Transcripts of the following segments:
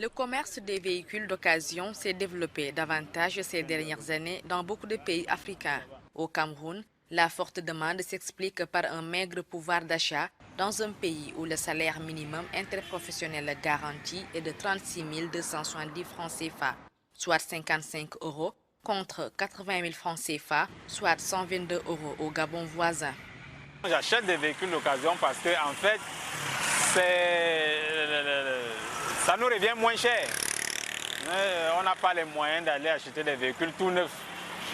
Le commerce des véhicules d'occasion s'est développé davantage ces dernières années dans beaucoup de pays africains. Au Cameroun, la forte demande s'explique par un maigre pouvoir d'achat dans un pays où le salaire minimum interprofessionnel garanti est de 36 270 francs CFA, soit 55 euros, contre 80 000 francs CFA, soit 122 euros au Gabon voisin. J'achète des véhicules d'occasion parce que, en fait, ça nous revient moins cher. On n'a pas les moyens d'aller acheter des véhicules tout neufs.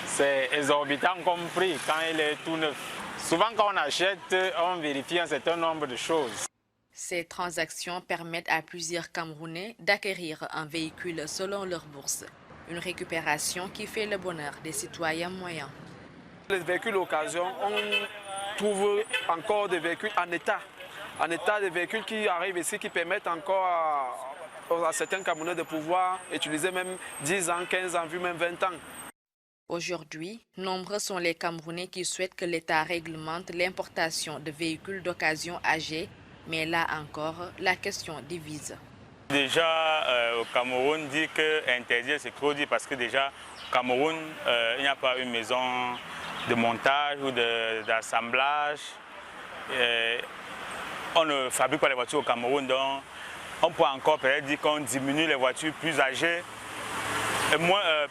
C'est exorbitant comme prix quand il est tout neuf. Souvent, quand on achète, on vérifie un certain nombre de choses. Ces transactions permettent à plusieurs Camerounais d'acquérir un véhicule selon leur bourse. Une récupération qui fait le bonheur des citoyens moyens. Les véhicules d'occasion, on trouve encore des véhicules en état. En état, des véhicules qui arrivent ici, qui permettent encore à certains Camerounais de pouvoir utiliser même 10 ans, 15 ans, vu même 20 ans. Aujourd'hui, nombreux sont les Camerounais qui souhaitent que l'État réglemente l'importation de véhicules d'occasion âgés, mais là encore, la question divise. Déjà, au Cameroun, dit que interdire, c'est trop dit parce que déjà, au Cameroun, il n'y a pas une maison de montage ou d'assemblage. On ne fabrique pas les voitures au Cameroun, donc on peut encore peut-être dire qu'on diminue les voitures plus âgées,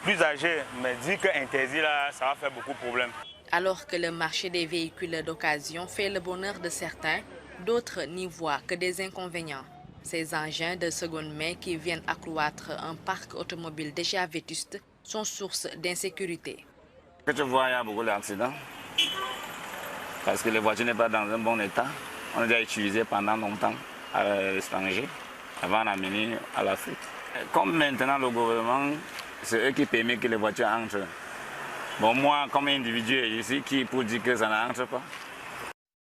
plus âgées, mais dire qu'interdire là, ça va faire beaucoup de problèmes. Alors que le marché des véhicules d'occasion fait le bonheur de certains, d'autres n'y voient que des inconvénients. Ces engins de seconde main qui viennent accroître un parc automobile déjà vétuste sont source d'insécurité. Tu vois, il y a beaucoup d'accidents parce que les voitures n'est pas dans un bon état. On les a utilisées pendant longtemps à l'étranger, avant d'amener à l'Afrique. Comme maintenant le gouvernement, c'est eux qui permettent que les voitures entrent. Bon, moi, comme individu, je suis qui pour dire que ça n'entre pas.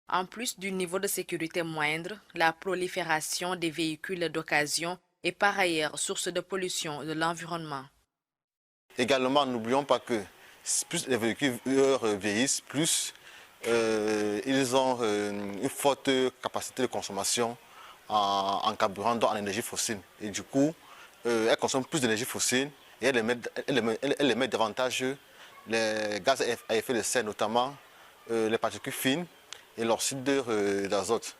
En plus du niveau de sécurité moindre, la prolifération des véhicules d'occasion est par ailleurs source de pollution de l'environnement. Également, n'oublions pas que plus les véhicules vieillissent, plus ils ont une forte capacité de consommation en carburant, donc en énergie fossile. Et du coup, elles consomment plus d'énergie fossile et elles émettent davantage les gaz à effet de serre, notamment les particules fines et l'oxyde d'azote.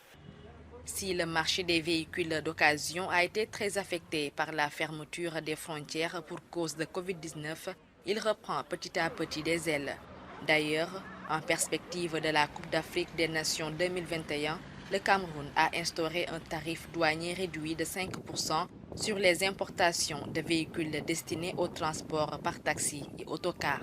Si le marché des véhicules d'occasion a été très affecté par la fermeture des frontières pour cause de Covid-19, il reprend petit à petit des ailes. D'ailleurs, en perspective de la Coupe d'Afrique des Nations 2021, le Cameroun a instauré un tarif douanier réduit de 5% sur les importations de véhicules destinés au transport par taxi et autocar.